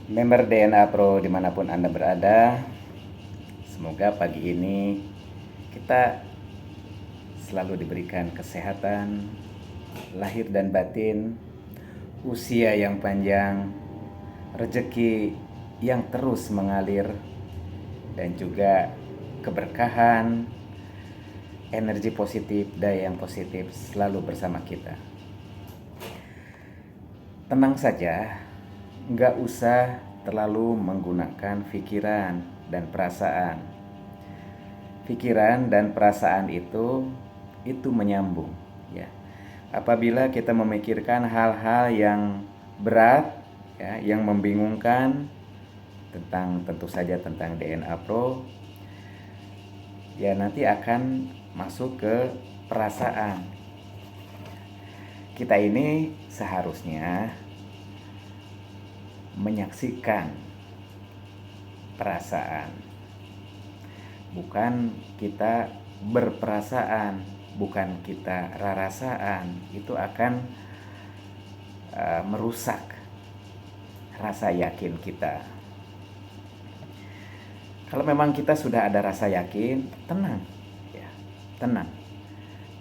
Member DNA Pro dimanapun Anda berada, semoga pagi ini kita selalu diberikan kesehatan, lahir dan batin, usia yang panjang, rezeki yang terus mengalir, dan juga keberkahan, energi positif, daya yang positif selalu bersama kita. Tenang saja, nggak usah terlalu menggunakan pikiran dan perasaan. Pikiran dan perasaan itu menyambung, ya. Apabila kita memikirkan hal-hal yang berat, ya, yang membingungkan tentu saja tentang DNA Pro, ya nanti akan masuk ke perasaan. Kita ini seharusnya menyaksikan perasaan, bukan kita berperasaan, bukan kita rarasaan. Itu akan merusak rasa yakin kita. Kalau memang kita sudah ada rasa yakin, tenang, ya, tenang.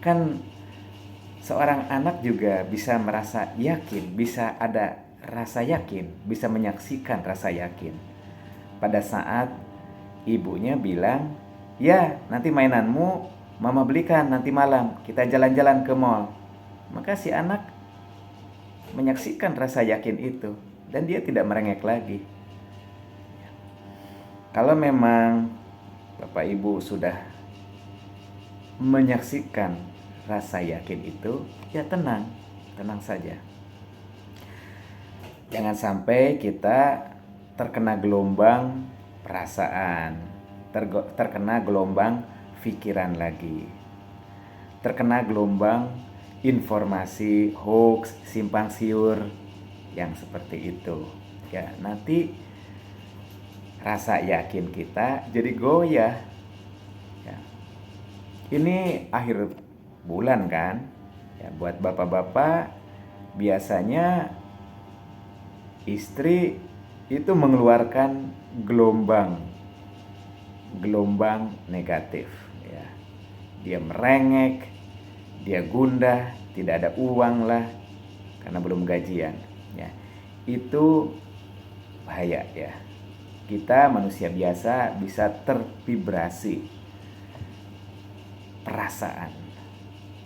Kan seorang anak juga bisa merasa yakin, bisa ada rasa yakin, bisa menyaksikan rasa yakin pada saat ibunya bilang, "Ya, nanti mainanmu mama belikan nanti malam, kita jalan-jalan ke mall." Maka si anak menyaksikan rasa yakin itu dan dia tidak merengek lagi. Kalau memang Bapak Ibu sudah menyaksikan rasa yakin itu, ya tenang, tenang saja. Jangan sampai kita terkena gelombang perasaan, terkena gelombang pikiran lagi, terkena gelombang informasi hoax, simpang siur yang seperti itu. Ya, nanti rasa yakin kita jadi goyah. Ya. Ini akhir bulan kan? Ya, buat bapak-bapak biasanya istri itu mengeluarkan gelombang negatif, ya. Dia merengek, dia gundah, tidak ada uang lah karena belum gajian, ya. Itu bahaya, ya. Kita manusia biasa bisa tervibrasi perasaan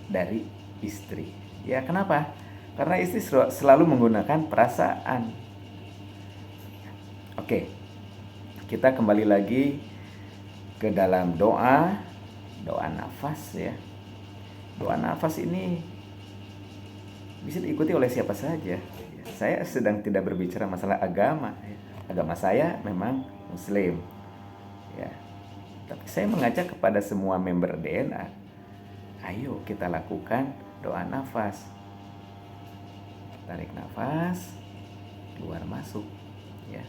dari istri. Ya, kenapa? Karena istri selalu menggunakan perasaan. Oke, kita kembali lagi ke dalam doa nafas, ya. Doa nafas ini bisa diikuti oleh siapa saja. Saya sedang tidak berbicara masalah agama. Agama saya memang Muslim, ya. Tapi saya mengajak kepada semua member DNA, ayo kita lakukan doa nafas. Tarik nafas, keluar masuk, ya.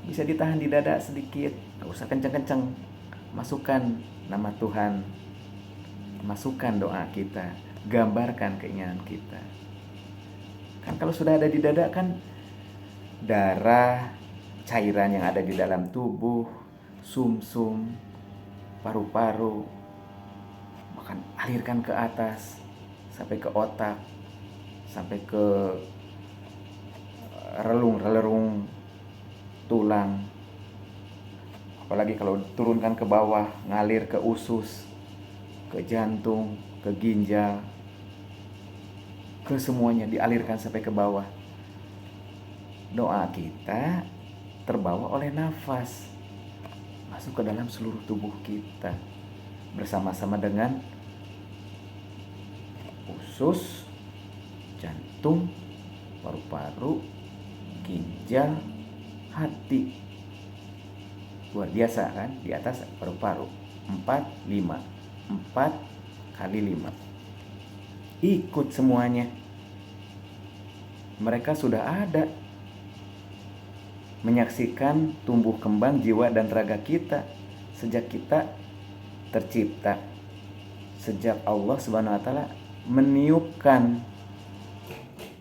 Bisa ditahan di dada sedikit, nggak usah kenceng-kenceng. Masukkan nama Tuhan, masukkan doa kita, gambarkan keinginan kita. Kan kalau sudah ada di dada kan darah, cairan yang ada di dalam tubuh, sumsum, paru-paru, bahkan alirkan ke atas sampai ke otak, sampai ke relung-relung tulang. Apalagi kalau turunkan ke bawah, ngalir ke usus, ke jantung, ke ginjal, ke semuanya dialirkan sampai ke bawah. Doa kita terbawa oleh nafas, masuk ke dalam seluruh tubuh kita bersama-sama dengan usus, jantung, paru-paru, ginjal, hati. Luar biasa kan? Di atas paru-paru 4 kali 5. Ikut semuanya. Mereka sudah ada menyaksikan tumbuh kembang jiwa dan raga kita sejak kita tercipta, sejak Allah Subhanahu wa taala meniupkan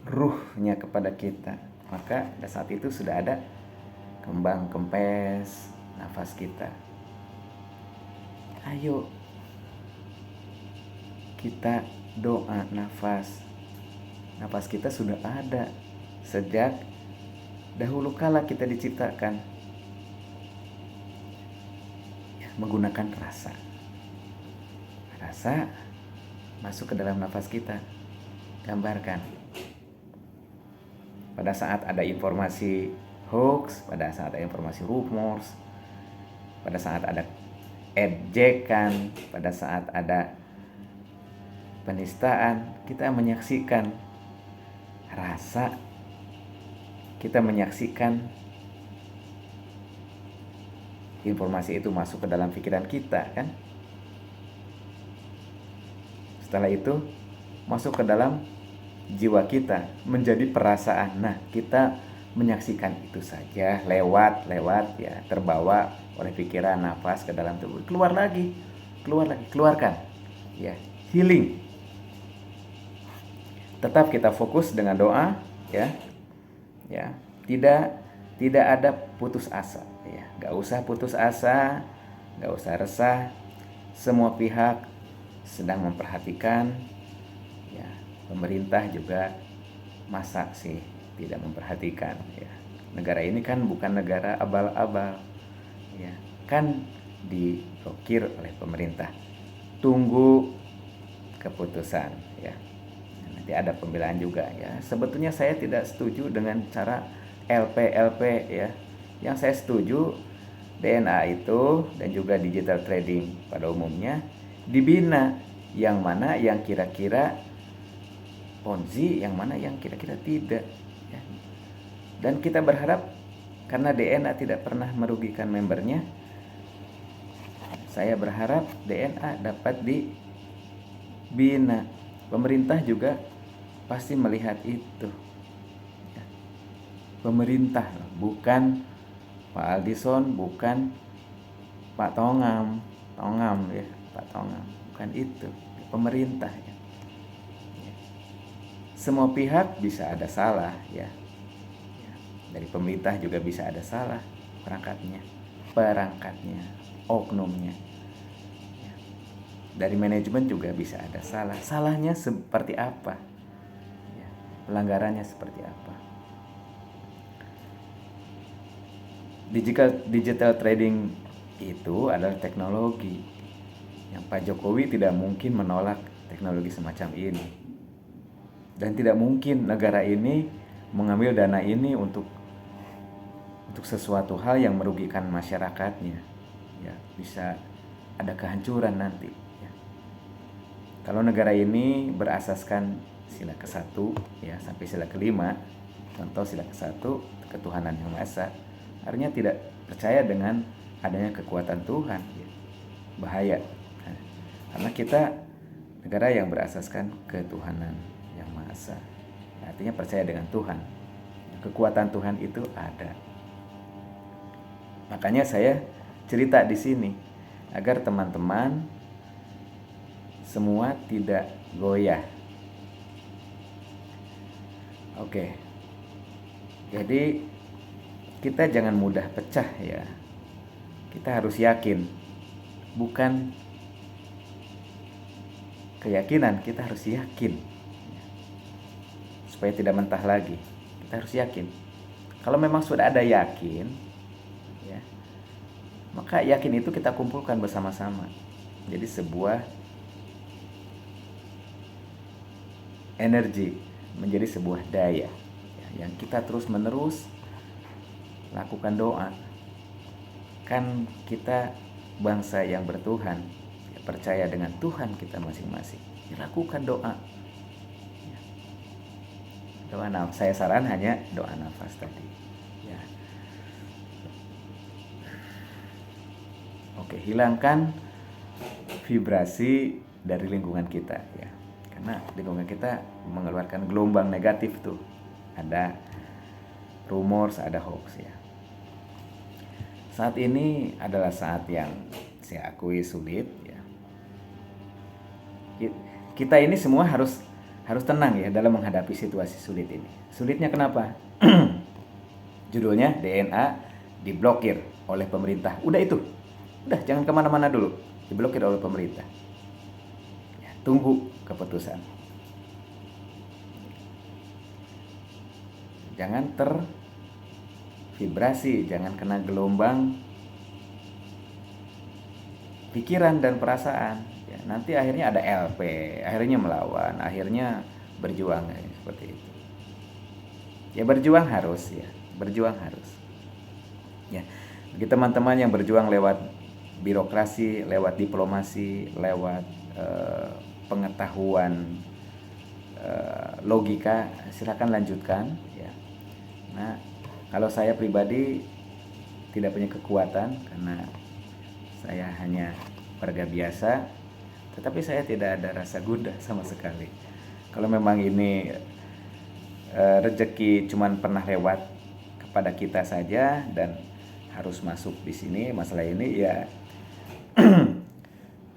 ruhnya kepada kita. Maka pada saat itu sudah ada kembang kempes nafas kita. Ayo kita doa nafas. Nafas kita sudah ada sejak dahulu kala kita diciptakan, menggunakan rasa. Rasa masuk ke dalam nafas kita. Gambarkan. Pada saat ada informasi hoax, pada saat ada informasi rumors, pada saat ada ejekan, pada saat ada penistaan, kita menyaksikan rasa, kita menyaksikan informasi itu masuk ke dalam pikiran kita, kan? Setelah itu masuk ke dalam jiwa kita, menjadi perasaan. Nah, kita menyaksikan itu saja lewat ya, terbawa oleh pikiran, nafas ke dalam tubuh, keluar lagi, keluarkan, ya, healing. Tetap kita fokus dengan doa, ya, tidak ada putus asa, ya, nggak usah putus asa, nggak usah resah. Semua pihak sedang memperhatikan, ya, pemerintah juga masa sih tidak memperhatikan, ya. Negara ini kan bukan negara abal-abal, ya, kan diblokir oleh pemerintah. Tunggu keputusan, ya. Nanti ada pembelaan juga, ya. Sebetulnya saya tidak setuju dengan cara LP, ya. Yang saya setuju DNA itu dan juga digital trading pada umumnya dibina, yang mana yang kira-kira Ponzi, yang mana yang kira-kira tidak, ya. Dan kita berharap karena DNA tidak pernah merugikan membernya, saya berharap DNA dapat dibina. Pemerintah juga pasti melihat itu, ya. Pemerintah, bukan Pak Aldison, bukan Pak Tongam, ya, Pak Tongam, bukan itu, pemerintah, ya. Semua pihak bisa ada salah, ya. Dari pemerintah juga bisa ada salah, perangkatnya, oknumnya, ya. Dari manajemen juga bisa ada salah. Salahnya seperti apa, ya. Pelanggarannya seperti apa. Digital trading itu adalah teknologi yang Pak Jokowi tidak mungkin menolak teknologi semacam ini, dan tidak mungkin negara ini mengambil dana ini untuk sesuatu hal yang merugikan masyarakatnya, ya. Bisa ada kehancuran nanti, ya. Kalau negara ini berasaskan sila ke-1, ya, sampai sila ke-5, contoh sila ke-1 ketuhanan yang Maha Esa, artinya tidak percaya dengan adanya kekuatan Tuhan, ya. Bahaya. Nah, karena kita negara yang berasaskan ketuhanan yang Maha Esa, artinya percaya dengan Tuhan. Kekuatan Tuhan itu ada. Makanya saya cerita di sini agar teman-teman semua tidak goyah. Oke. Jadi kita jangan mudah pecah, ya. Kita harus yakin, bukan keyakinan, kita harus yakin, supaya tidak mentah lagi. Kita harus yakin. Kalau memang sudah ada yakin, ya, maka yakin itu kita kumpulkan bersama-sama. Jadi sebuah energi, menjadi sebuah daya, ya, yang kita terus-menerus lakukan doa. Kan kita bangsa yang bertuhan, ya, percaya dengan Tuhan kita masing-masing. Lakukan doa. Doa nafas, saya saran hanya doa nafas tadi, ya. Oke, hilangkan vibrasi dari lingkungan kita, ya. Karena lingkungan kita mengeluarkan gelombang negatif tuh. Ada rumors, ada hoax, ya. Saat ini adalah saat yang saya akui sulit, ya. Kita ini semua harus tenang, ya, dalam menghadapi situasi sulit ini. Sulitnya kenapa? Judulnya DNA, diblokir oleh pemerintah. Udah itu, udah jangan kemana-mana dulu, diblokir oleh pemerintah. Ya, tunggu keputusan. Jangan tervibrasi, jangan kena gelombang pikiran dan perasaan. Ya, nanti akhirnya ada LP, akhirnya melawan, akhirnya berjuang seperti itu. Ya berjuang harus ya, berjuang harus. Ya, bagi teman-teman yang berjuang lewat birokrasi, lewat diplomasi, lewat pengetahuan logika, silakan lanjutkan ya. Nah, kalau saya pribadi tidak punya kekuatan karena saya hanya warga biasa, tetapi saya tidak ada rasa gundah sama sekali. Kalau memang ini rezeki cuman pernah lewat kepada kita saja dan harus masuk di sini masalah ini ya,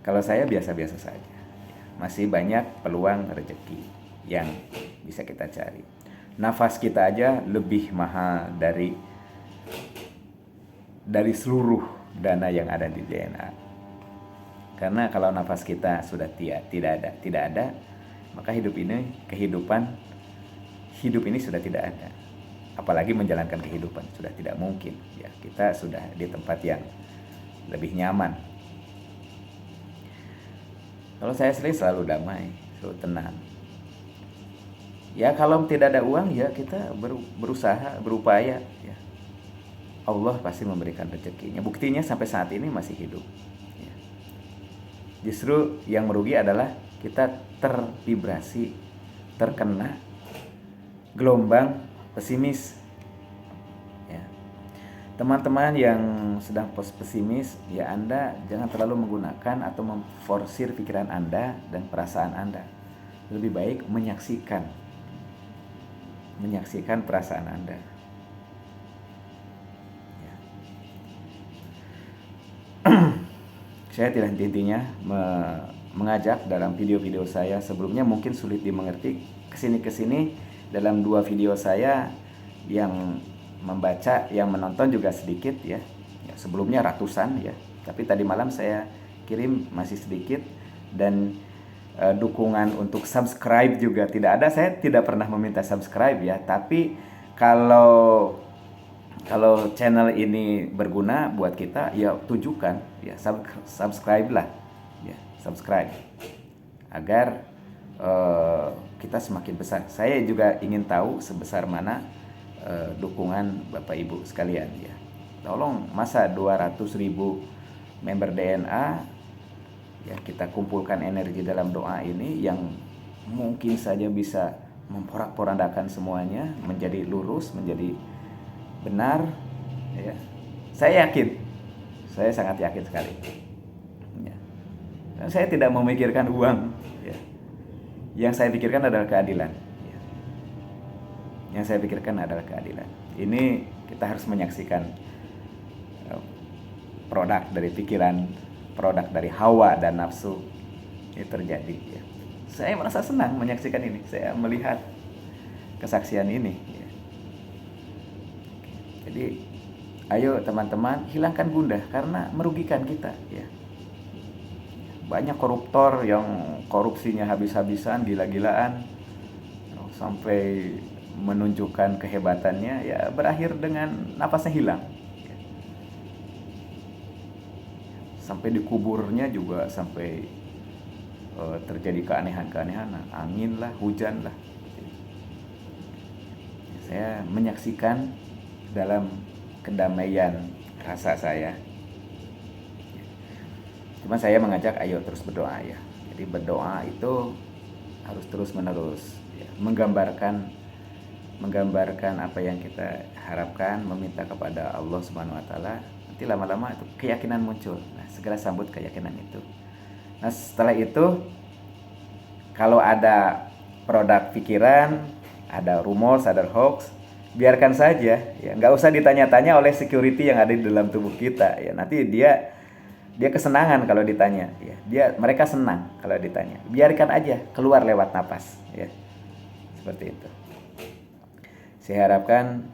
kalau saya biasa-biasa saja. Masih banyak peluang rezeki yang bisa kita cari. Nafas kita aja lebih mahal dari seluruh dana yang ada di DNA. Karena kalau nafas kita sudah tidak ada, maka hidup ini sudah tidak ada. Apalagi menjalankan kehidupan sudah tidak mungkin. Ya, kita sudah di tempat yang lebih nyaman. Kalau saya selalu damai, selalu tenang. Ya kalau tidak ada uang ya kita berusaha, berupaya ya. Allah pasti memberikan rezekinya. Buktinya sampai saat ini masih hidup. Ya. Justru yang merugi adalah kita tervibrasi, terkena gelombang pesimis. Ya. Teman-teman yang sedang pesimis, ya Anda jangan terlalu menggunakan atau memforsir pikiran Anda dan perasaan Anda. Lebih baik menyaksikan perasaan Anda. Ya. Saya tidak henti-hentinya mengajak dalam video-video saya sebelumnya mungkin sulit dimengerti. Kesini dalam 2 video saya yang membaca, yang menonton juga sedikit ya. Sebelumnya ratusan ya. Tapi tadi malam saya kirim masih sedikit dan dukungan untuk subscribe juga tidak ada. Saya tidak pernah meminta subscribe ya, tapi kalau channel ini berguna buat kita ya tunjukkan ya, subscribe lah ya, subscribe agar kita semakin besar. Saya juga ingin tahu sebesar mana dukungan Bapak Ibu sekalian ya. Tolong, masa 200.000 member DNA ya, kita kumpulkan energi dalam doa ini yang mungkin saja bisa memporak-porandakan semuanya menjadi lurus, menjadi benar ya. Saya sangat yakin sekali ya. Dan saya tidak memikirkan uang ya. Yang saya pikirkan adalah keadilan ya. Yang saya pikirkan adalah keadilan. Ini kita harus menyaksikan produk dari pikiran, produk dari hawa dan nafsu ini terjadi ya. Saya merasa senang menyaksikan ini, saya melihat kesaksian ini ya. Jadi ayo teman-teman, hilangkan gundah karena merugikan kita ya. Banyak koruptor yang korupsinya habis-habisan, gila-gilaan sampai menunjukkan kehebatannya ya, berakhir dengan napasnya hilang. Sampai dikuburnya juga sampai terjadi keanehan-keanehan, angin lah, hujan lah. Saya menyaksikan dalam kedamaian rasa saya. Cuma saya mengajak ayo terus berdoa ya. Jadi berdoa itu harus terus-menerus ya. Menggambarkan apa yang kita harapkan, meminta kepada Allah Subhanahu wa taala. Nanti lama-lama itu keyakinan muncul. Nah, segera sambut keyakinan itu. Nah, setelah itu kalau ada produk pikiran, ada rumor, ada hoax, biarkan saja ya, nggak usah ditanya-tanya oleh security yang ada di dalam tubuh kita ya. Nanti dia kesenangan kalau ditanya ya. Mereka senang kalau ditanya. Biarkan aja keluar lewat napas ya. Seperti itu. Saya harapkan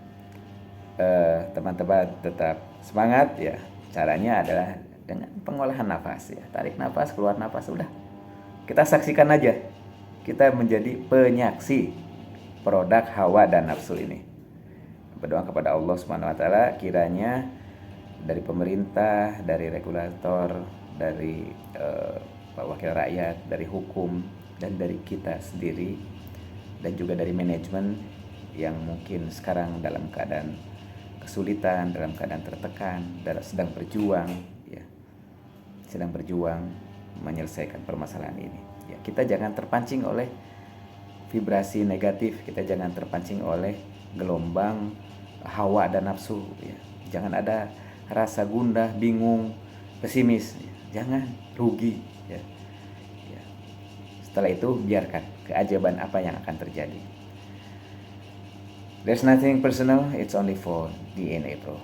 teman-teman tetap semangat ya. Caranya adalah dengan pengolahan nafas ya. Tarik nafas, keluar nafas, udah. Kita saksikan aja. Kita menjadi penyaksi produk hawa dan nafsu ini. Berdoa kepada Allah Subhanahu wa taala kiranya dari pemerintah, dari regulator, dari wakil rakyat, dari hukum, dan dari kita sendiri, dan juga dari manajemen yang mungkin sekarang dalam keadaan kesulitan, dalam keadaan tertekan, sedang berjuang ya, sedang berjuang menyelesaikan permasalahan ini ya. Kita jangan terpancing oleh vibrasi negatif, kita jangan terpancing oleh gelombang hawa dan nafsu ya. Jangan ada rasa gundah, bingung, pesimis ya. Jangan rugi ya. Ya. Setelah itu biarkan keajaiban apa yang akan terjadi. There's nothing personal, it's only for DNA, bro.